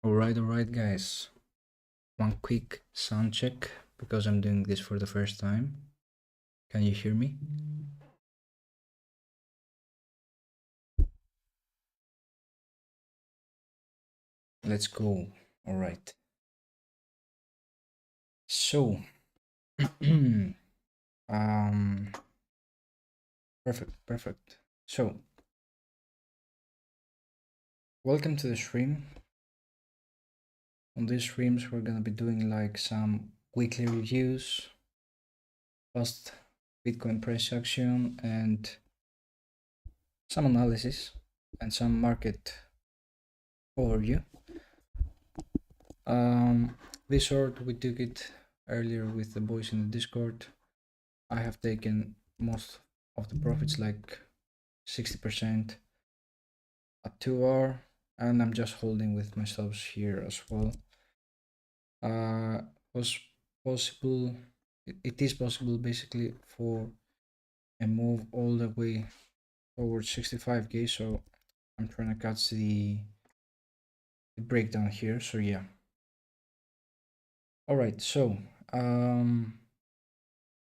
Alright, guys. One quick sound check because I'm doing this for the first time. Can you hear me? Let's go. Alright. So, um, perfect. So, welcome to the stream. On these streams, we're gonna be doing like some weekly reviews, post Bitcoin price action, and some analysis and some market overview. This short we took it earlier with the boys in the Discord. I have taken most of the profits, like 60% at 2 hour, and I'm just holding with my stops here as well. Was possible, it is possible basically for a move all the way towards 65k, so I'm trying to catch the breakdown here. So yeah. All right, so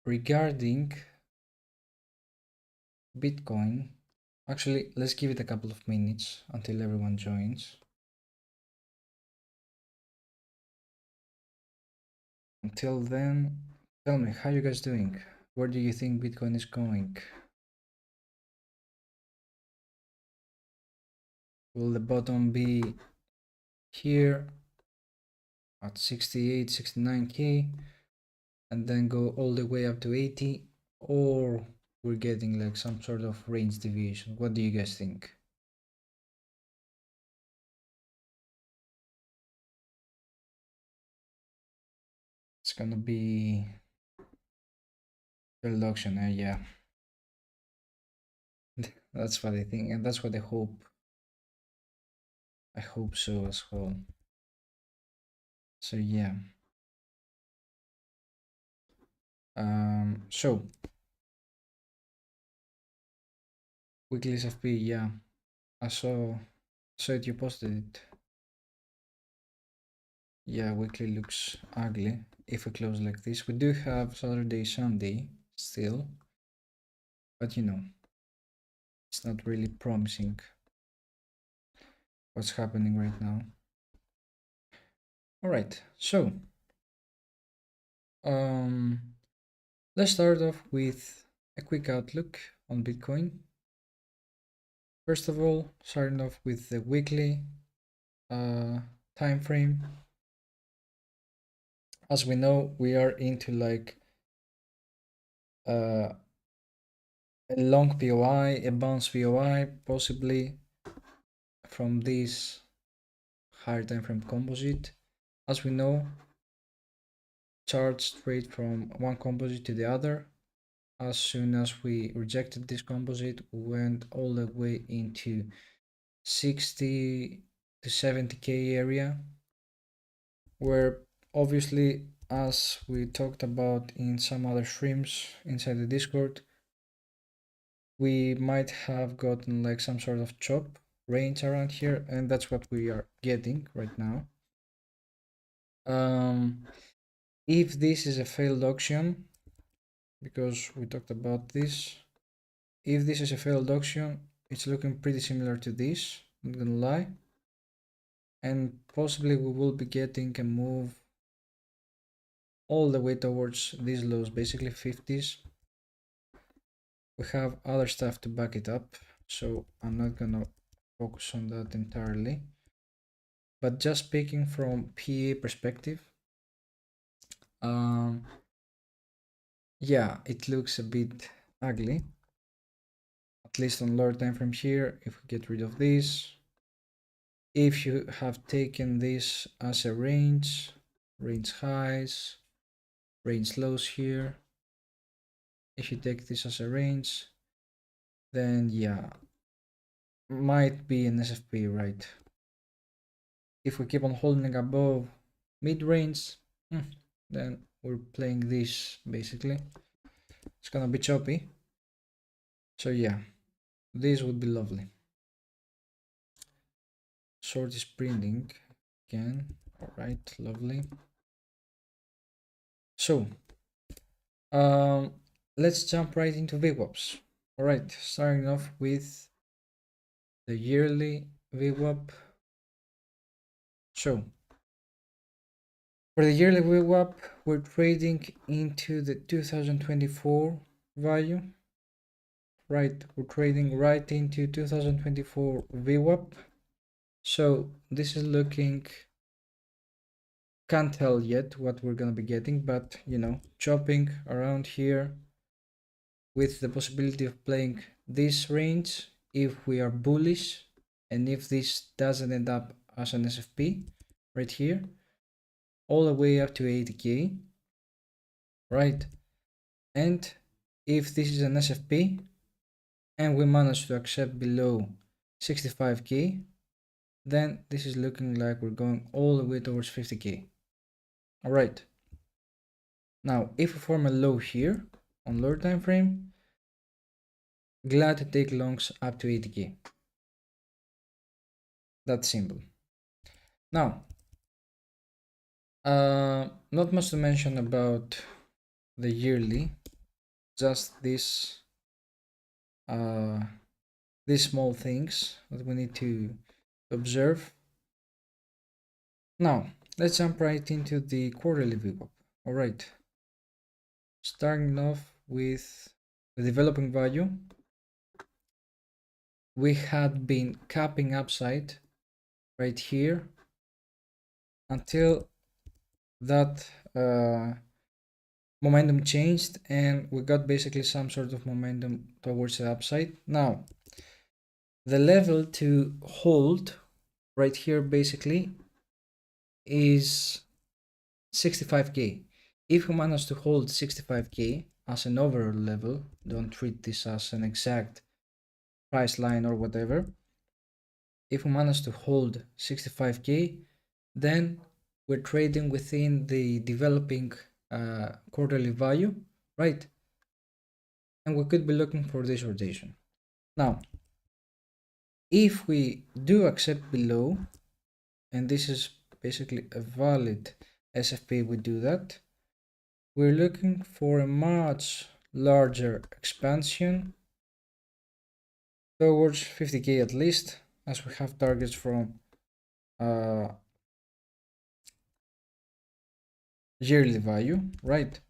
regarding Bitcoin, actually, let's give it a couple of minutes until everyone joins. Until then, tell me, how you guys doing? Where do you think Bitcoin is going? Will the bottom be here at 68, 69k and then go all the way up to 80, or we're getting like some sort of range deviation? What do you guys think? It's gonna be failed auction, yeah. That's what I think, and that's what I hope. I hope so as well. So yeah. So weekly SFP, yeah. I saw it, you posted it. Yeah, weekly looks ugly if we close like this. We do have Saturday, Sunday still, but you know, it's not really promising what's happening right now. All right, so let's start off with a quick outlook on Bitcoin. First of all, starting off with the weekly time frame. As we know, we are into like a long POI, a bounce POI, possibly from this higher time frame composite. As we know, charts trade from one composite to the other. As soon as we rejected this composite, we went all the way into 60 to 70k area, where obviously, as we talked about in some other streams inside the Discord, we might have gotten like some sort of chop range around here, and that's what we are getting right now. If this is a failed auction, because we talked about this, if this is a failed auction, it's looking pretty similar to this, not gonna lie, and possibly we will be getting a move all the way towards these lows, basically 50s. We have other stuff to back it up, so I'm not gonna focus on that entirely, but just speaking from PE perspective, yeah, it looks a bit ugly, at least on lower time frame here. If we get rid of this, if you have taken this as a range highs, range lows here, if you take this as a range, then yeah, might be an SFP, right? If we keep on holding above mid-range, then we're playing this basically. It's gonna be choppy. So yeah, this would be lovely. Short is printing. again. All right, lovely. So let's jump right into VWAPs. All right, starting off with the yearly VWAP. So for the yearly VWAP, we're trading into the 2024 value. Right, we're trading right into 2024 VWAP. So this is looking, can't tell yet what we're gonna be getting, but you know, chopping around here with the possibility of playing this range if we are bullish, and if this doesn't end up as an SFP right here, all the way up to 80k, right? And if this is an SFP and we manage to accept below 65k, then this is looking like we're going all the way towards 50k. All right, now if we form a low here on lower time frame, glad to take longs up to 80k. That's simple. Now not much to mention about the yearly, just these small things that we need to observe. Now let's jump right into the quarterly VWAP. All right, starting off with the developing value, we had been capping upside right here until that momentum changed and we got basically some sort of momentum towards the upside. Now the level to hold right here basically is 65k. If we manage to hold 65k as an overall level, don't treat this as an exact price line or whatever. If we manage to hold 65k, then we're trading within the developing quarterly value, right? And we could be looking for this rotation. Now if we do accept below, and this is basically a valid SFP, we do that, we're looking for a much larger expansion towards 50k at least, as we have targets from yearly value, right?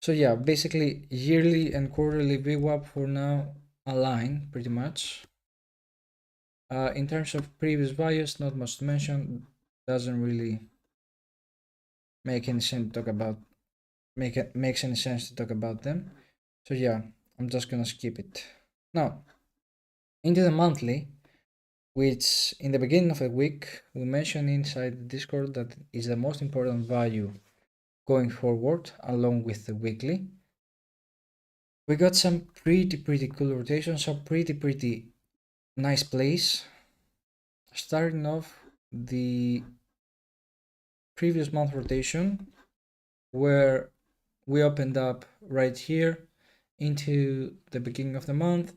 So yeah, basically yearly and quarterly VWAP for now align pretty much. In terms of previous values, not much to mention, doesn't really make any sense to talk about makes any sense to talk about them. So yeah, I'm just gonna skip it. Now into the monthly, which in the beginning of the week we mentioned inside the Discord that is the most important value going forward along with the weekly. We got some pretty cool rotations, some pretty nice plays. Starting off the previous month rotation where we opened up right here into the beginning of the month,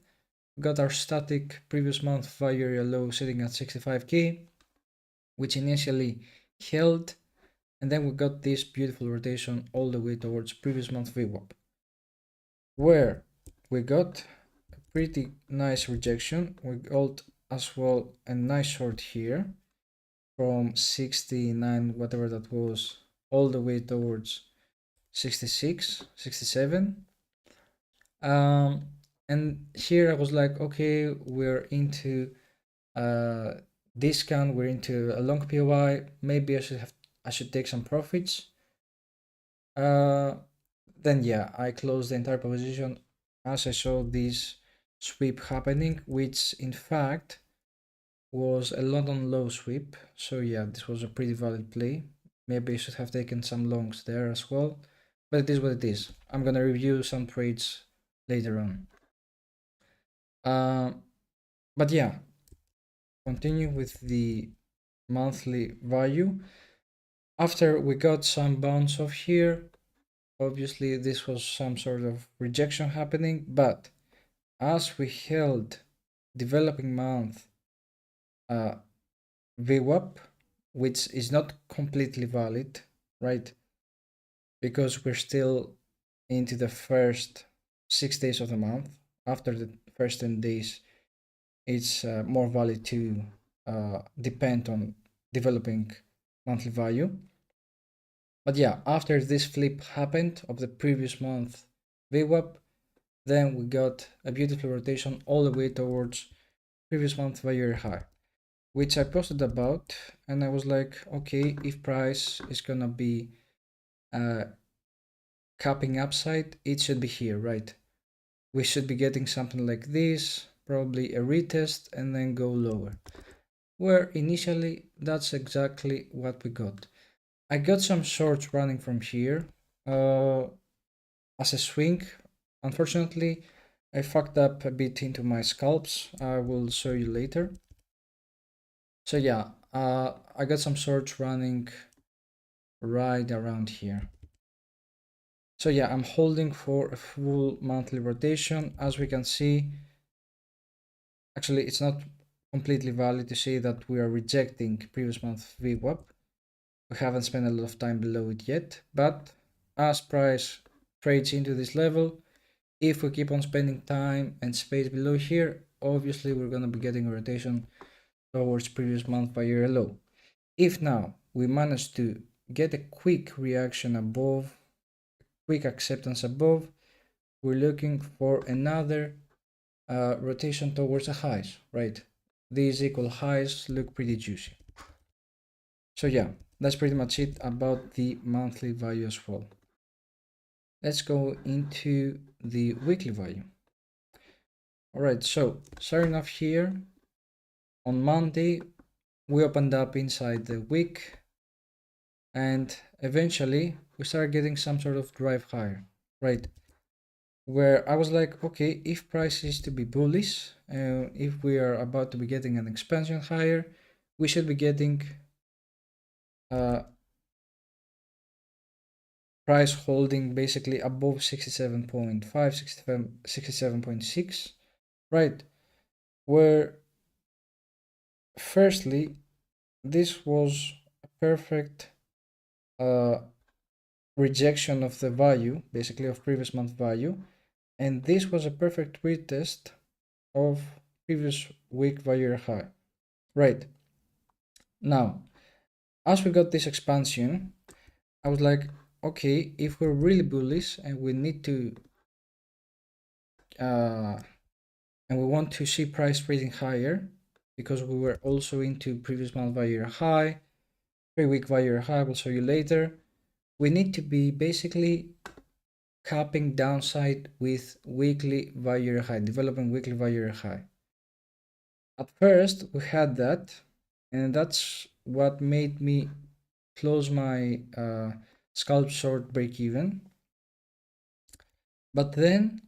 got our static previous month value area low sitting at 65k, which initially held, and then we got this beautiful rotation all the way towards previous month VWAP, where we got a pretty nice rejection. We got as well a nice short here from 69, whatever that was, all the way towards 66, 67. And here I was like, okay, we're into discount, we're into a long POI, maybe I should take some profits. Then yeah, I closed the entire position as I saw this sweep happening, which in fact was a London low sweep. So yeah, this was a pretty valid play. Maybe I should have taken some longs there as well, but it is what it is. I'm gonna review some trades later on. But yeah, continue with the monthly value. After we got some bounce off here, obviously this was some sort of rejection happening, but as we held developing month VWAP, which is not completely valid, right? Because we're still into the first 6 days of the month. After the first 10 days, it's more valid to depend on developing monthly value. But yeah, after this flip happened of the previous month VWAP, then we got a beautiful rotation all the way towards previous month value high, which I posted about, and I was like, okay, if price is gonna be capping upside, it should be here, right? We should be getting something like this, probably a retest, and then go lower. Where initially, that's exactly what we got. I got some shorts running from here as a swing. Unfortunately, I fucked up a bit into my scalps. I will show you later. So yeah, I got some shorts running right around here. So yeah, I'm holding for a full monthly rotation. As we can see, actually it's not completely valid to say that we are rejecting previous month VWAP. We haven't spent a lot of time below it yet, but as price trades into this level, if we keep on spending time and space below here, obviously we're going to be getting a rotation towards previous month by year low. If now we manage to get a quick reaction above, quick acceptance above, we're looking for another rotation towards the highs, right? These equal highs look pretty juicy. So yeah, that's pretty much it about the monthly value as well. Let's go into the weekly value. All right, so starting off here, on Monday, we opened up inside the wick, and eventually we started getting some sort of drive higher, right? Where I was like, okay, if price is to be bullish, if we are about to be getting an expansion higher, we should be getting price holding basically above 67.5, 67.6, right? Where firstly, this was a perfect rejection of the value, basically of previous month value, and this was a perfect retest of previous week value high, right? Now, as we got this expansion, I was like, okay, if we're really bullish and we need to and we want to see price trading higher, because we were also into previous month value high, 3-week value high, we'll show you later. We need to be basically capping downside with weekly value high, developing weekly value high. At first we had that, and that's what made me close my scalp short break even. But then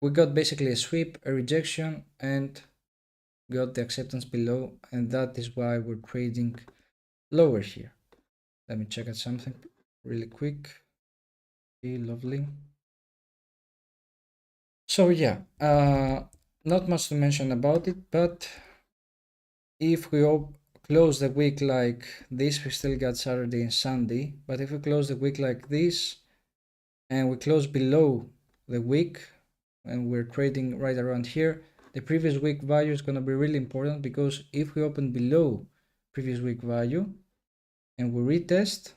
we got basically a sweep, a rejection, and got the acceptance below, and that is why we're trading lower here. Let me check out something really quick. Okay, lovely. So yeah, not much to mention about it, but if we close the week like this, we still got Saturday and Sunday, but if we close the week like this and we close below the week and we're trading right around here, the previous week value is going to be really important, because if we open below previous week value and we retest,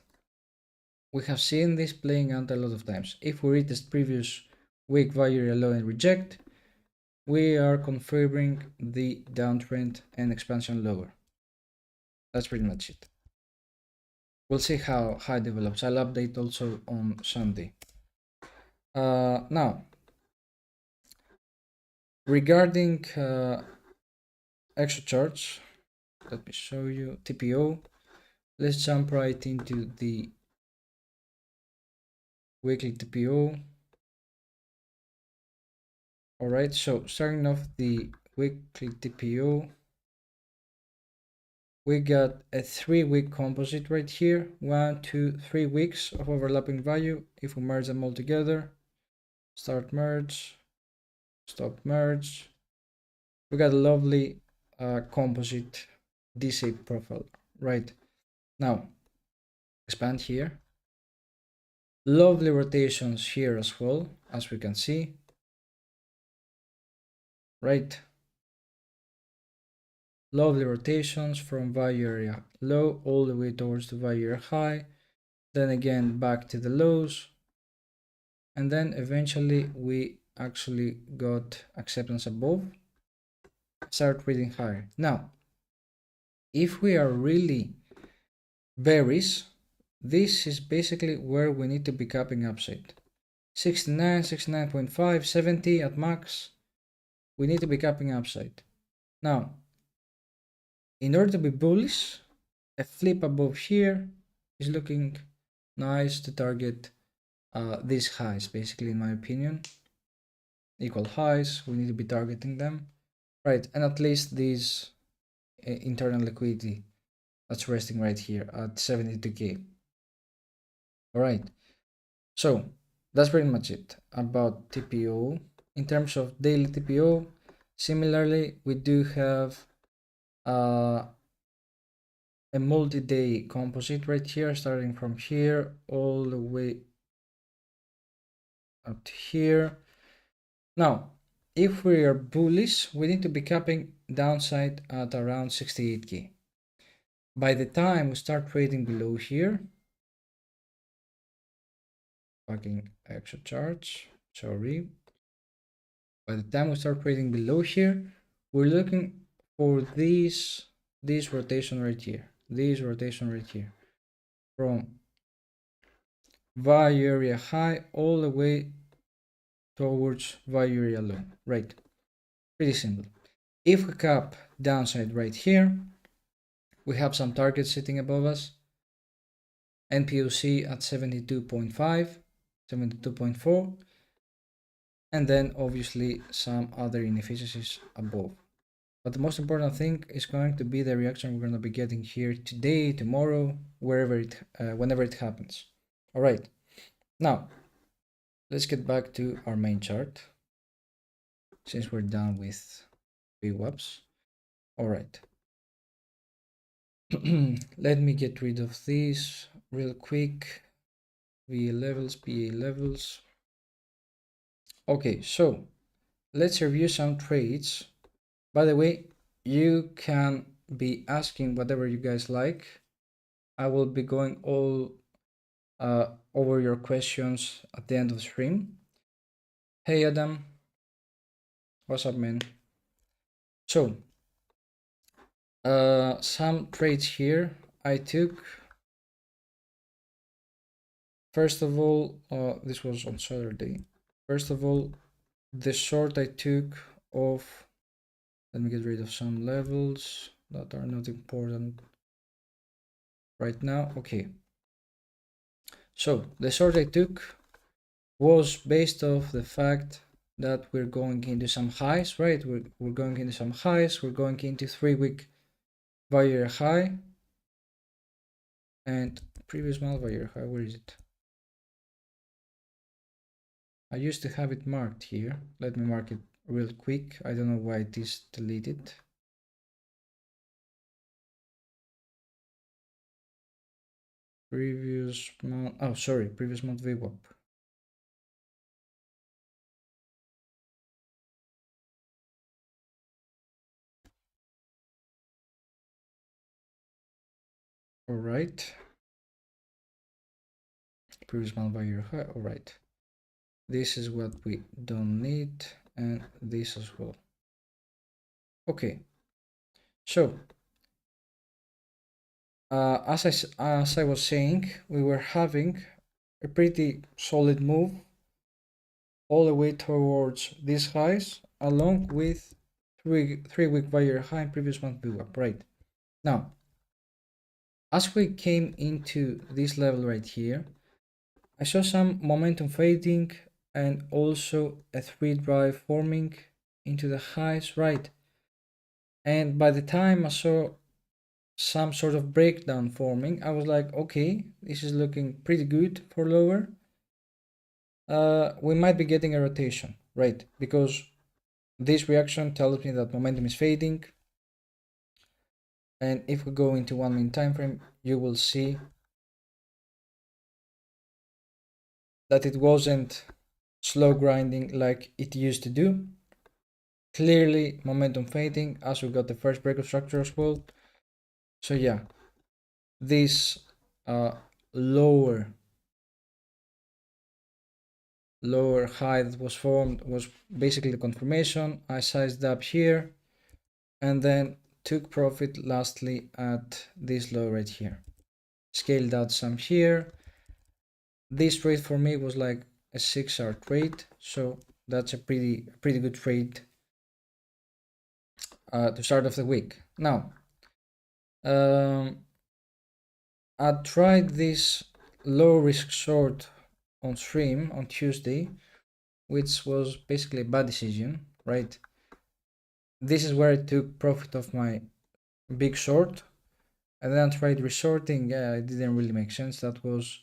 we have seen this playing out a lot of times. If we retest previous week value alone and reject, we are confirming the downtrend and expansion lower. That's pretty much it. We'll see how it develops. I'll update also on Sunday. Now, regarding extra charts, let me show you TPO. Let's jump right into the weekly TPO. All right, so starting off the weekly TPO, we got a 3-week composite right here. 1, 2, 3 weeks of overlapping value. If we merge them all together, start merge, stop merge, we got a lovely composite D-shaped profile, right? Now, expand here. Lovely rotations here as well, as we can see, right? Lovely rotations from value area low all the way towards the value area high, then again back to the lows, and then eventually we actually got acceptance above, start reading higher. Now, if we are really bearish, this is basically where we need to be capping upside. 69, 69.5, 70 at max, we need to be capping upside. Now, in order to be bullish, a flip above here is looking nice to target these highs, basically, in my opinion. Equal highs, we need to be targeting them, right? And at least these internal liquidity that's resting right here at 72k. All right, so that's pretty much it about TPO. In terms of daily TPO, similarly, we do have a multi-day composite right here, starting from here all the way up to here. Now, if we are bullish, we need to be capping downside at around 68k. By the time we start trading below here, fucking extra charge, sorry. By the time we start trading below here, we're looking for this rotation right here, from value area high all the way towards value area low, right? Pretty simple. If we cap downside right here, we have some targets sitting above us. NPOC at 72.5, 72.4, and then obviously some other inefficiencies above. But the most important thing is going to be the reaction we're going to be getting here today, tomorrow, whenever it happens. All right, now let's get back to our main chart since we're done with VWAPs. All right, let me get rid of this real quick. VA levels, PA levels. Okay, so let's review some trades. By the way, you can be asking whatever you guys like. I will be going all over your questions at the end of the stream. Hey Adam, what's up, man? So, some trades here I took. First of all, this was on Saturday. First of all, the short I took of, let me get rid of some levels that are not important right now. Okay. So the short I took was based off the fact that we're going into some highs, right? We're going into some highs. We're going into 3-week value high and previous month value high. Where is it? I used to have it marked here. Let me mark it real quick. I don't know why it is deleted. Previous month. Oh, sorry. Previous month VWAP. All right. Previous month value high. All right. This is what we don't need, and this as well. Okay. So, as I was saying, we were having a pretty solid move all the way towards these highs, along with three-week value high and previous month VWAP, right? Now, as we came into this level right here, I saw some momentum fading and also a 3 drive forming into the highs, right? And by the time I saw some sort of breakdown forming, I was like, okay, this is looking pretty good for lower. We might be getting a rotation, right? Because this reaction tells me that momentum is fading And if we go into 1 minute time frame, you will see that it wasn't slow grinding like it used to do. Clearly momentum fading as we got the first break of structure as well. So yeah, this lower high that was formed was basically the confirmation. I sized up here and then took profit lastly at this low right here. Scaled out some here. This trade for me was like a 6-hour trade, so that's a pretty good trade to start off the week. Now, I tried this low risk short on stream on Tuesday, which was basically a bad decision, right? This is where I took profit of my big short, and then I tried resorting. Yeah, it didn't really make sense. That was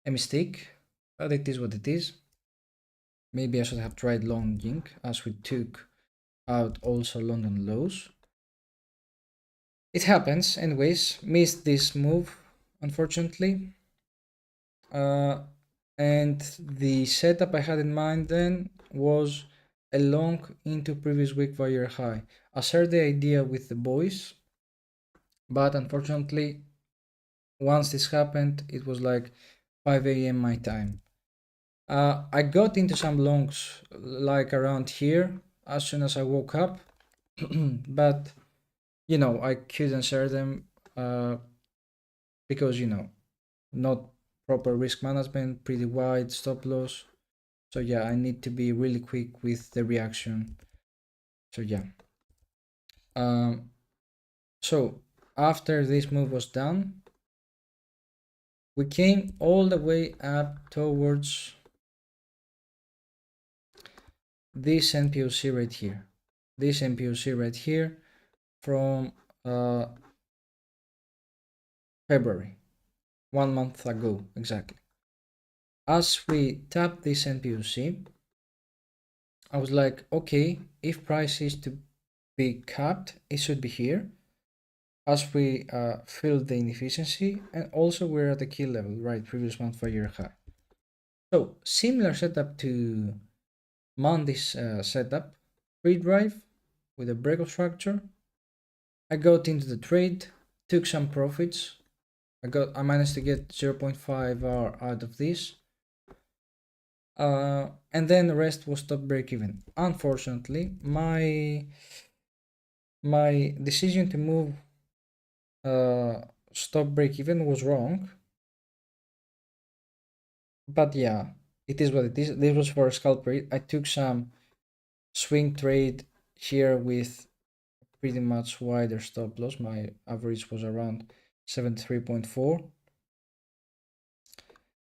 a mistake, but it is what it is. Maybe I should have tried longing as we took out also London lows. It happens anyways. Missed this move unfortunately. And the setup I had in mind then was a long into previous week value high. I shared the idea with the boys, but unfortunately once this happened it was like 5 a.m. my time. I got into some longs like around here as soon as I woke up, but you know I couldn't share them because you know not proper risk management, pretty wide stop loss. So yeah, I need to be really quick with the reaction. So yeah. So after this move was done, we came all the way up towards this NPOC right here. This NPOC right here from February, 1 month ago exactly. As we tap this NPOC, I was like, okay, if price is to be capped, it should be here. As we filled the inefficiency, and also we're at the key level, right? Previous month for year high. So similar setup to Monday's setup, pre-drive with a breakout structure. I got into the trade, took some profits. I managed to get 0.5 hour out of this. And then the rest was stop break even. Unfortunately, my decision to move stop break even was wrong. But yeah, it is what it is. This was for a scalp trade. I took some swing trade here with pretty much wider stop loss. My average was around 73.4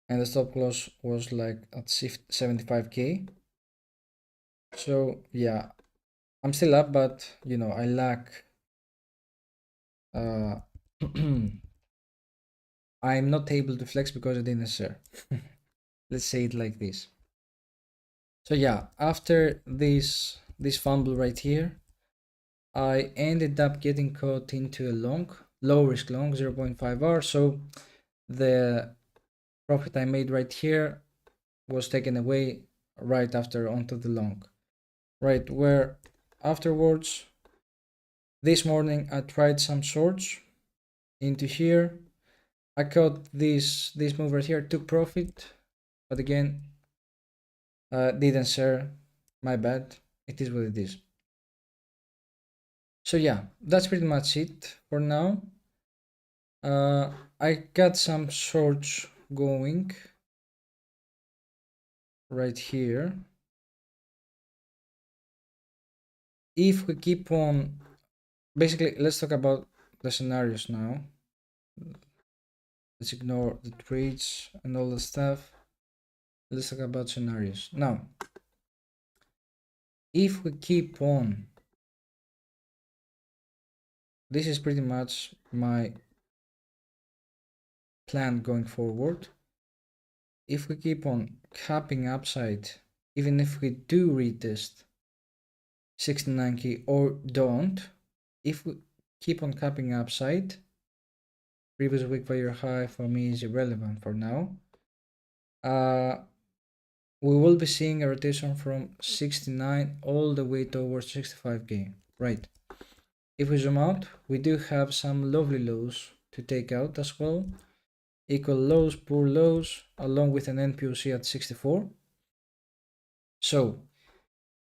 and the stop loss was like at 75k. So yeah, I'm still up, but you know I lack I'm not able to flex because I didn't share. Let's say it like this. So yeah, after this fumble right here, I ended up getting caught into a long, low risk long, 0.5 hour. So the profit I made right here was taken away right after onto the long. Right, where afterwards, this morning I tried some shorts into here. I caught this move right here, took profit, but again, didn't share. My bad. It is what it is. So yeah, that's pretty much it for now. I got some shorts going right here. If we keep on, basically, let's talk about the scenarios now. Let's ignore the trades and all the stuff. Let's talk about scenarios now. If we keep on, this is pretty much my plan going forward. If we keep on capping upside, even if we do retest 69k or don't, if we keep on capping upside. Previous week value high for me is irrelevant for now. We will be seeing a rotation from 69 all the way towards 65k, right? If we zoom out, we do have some lovely lows to take out as well. Equal lows, poor lows, along with an NPOC at 64. So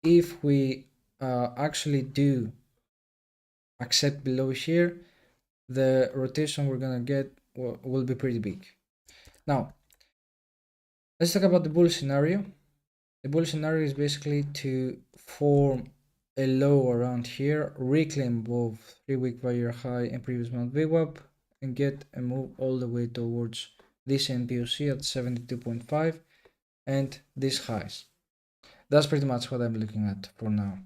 if we actually do accept below here, the rotation we're gonna get will be pretty big. Now, let's talk about the bull scenario. The bull scenario is basically to form a low around here, reclaim above 3-week value high and previous month VWAP, and get a move all the way towards this NPOC at 72.5 and these highs. That's pretty much what I'm looking at for now.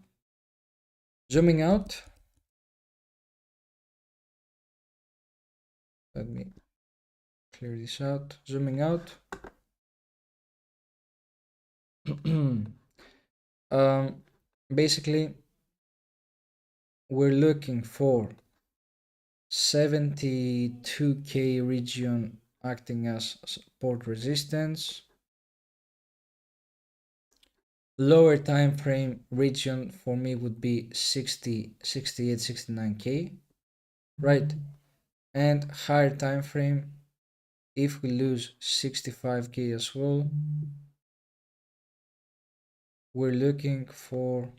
Zooming out, let me clear this out. Zooming out, basically we're looking for 72k region acting as support resistance. Lower time frame region for me would be 60, 68, 69k, right? And higher time frame, if we lose 65k as well, we're looking for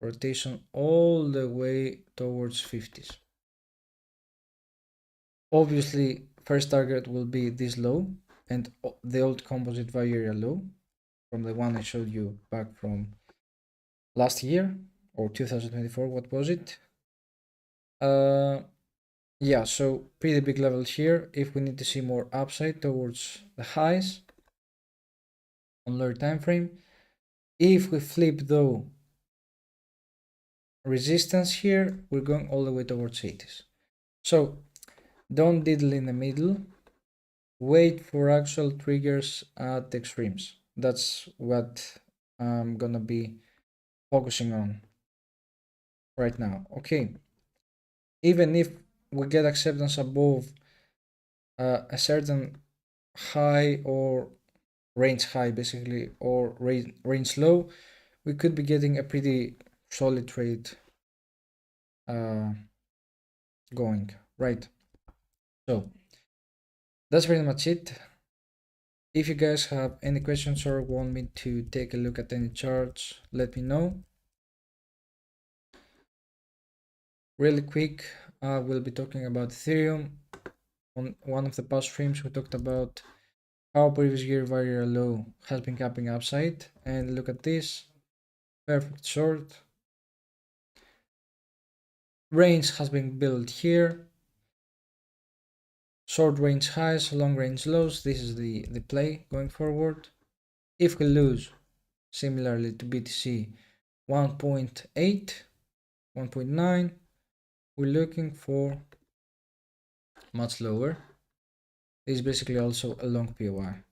rotation all the way towards 50s. Obviously, first target will be this low and the old composite value area low from the one I showed you back from last year or 2024. What was it? Yeah, so pretty big levels here. If we need to see more upside towards the highs on lower time frame, if we flip though resistance here, we're going all the way towards 80s. So don't diddle in the middle. Wait for actual triggers at the extremes. That's what I'm gonna be focusing on right now. Okay, even if we get acceptance above a certain high or range high basically, or range low, we could be getting a pretty solid trade going, right? So that's pretty much it. If you guys have any questions or want me to take a look at any charts, let me know. Really quick, we'll be talking about Ethereum. On one of the past streams, we talked about how previous year value low has been capping upside, and look at this, perfect short. Range has been built here. Short range highs, long range lows. This is the play going forward. If we lose, similarly to BTC, 1.8, 1.9, we're looking for much lower. This is basically also a long POI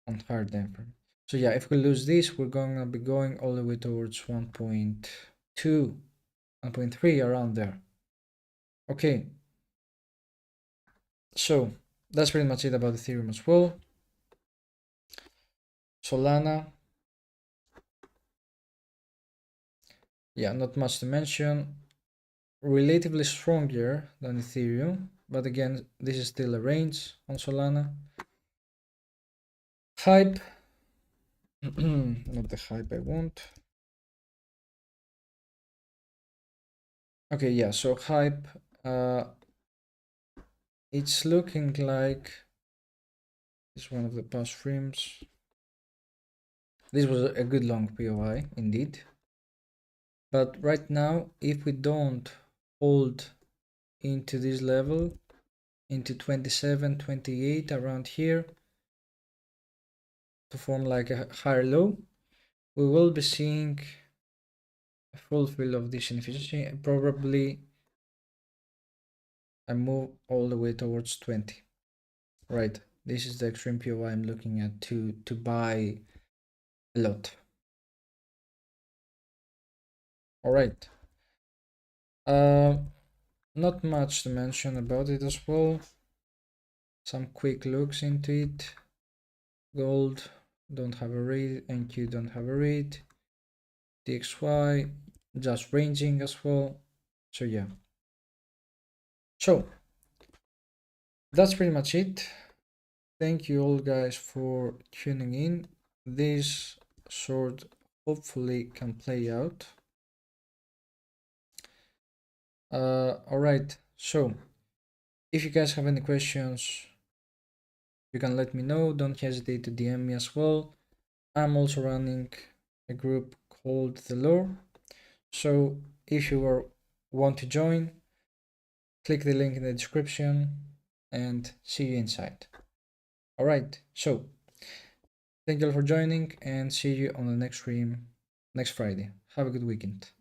on higher time frame. So yeah, if we lose this, we're gonna be going all the way towards 1.2, 1.3, around there. Okay, so that's pretty much it about Ethereum as well. Solana, yeah, not much to mention. Relatively stronger than Ethereum, but again, this is still a range on Solana. Hype, not the hype I want. Okay, yeah, so hype, it's looking like it's one of the past streams. This was a good long POI indeed. But right now, if we don't hold into this level, into 27, 28, around here, to form like a higher low, we will be seeing a fulfill of this inefficiency and probably a move all the way towards 20. Right, this is the extreme POI I'm looking at to buy a lot. All right, Uh, Not much to mention about it as well. Some quick looks into it. Gold don't have a read, NQ don't have a read. DXY just ranging as well. So yeah. So that's pretty much it. Thank you all guys for tuning in. This sort hopefully can play out. Alright, so if you guys have any questions, you can let me know. Don't hesitate to DM me as well. I'm also running a group called The Lore. So if you want to join, click the link in the description and see you inside. Alright, so thank you all for joining and see you on the next stream next Friday. Have a good weekend.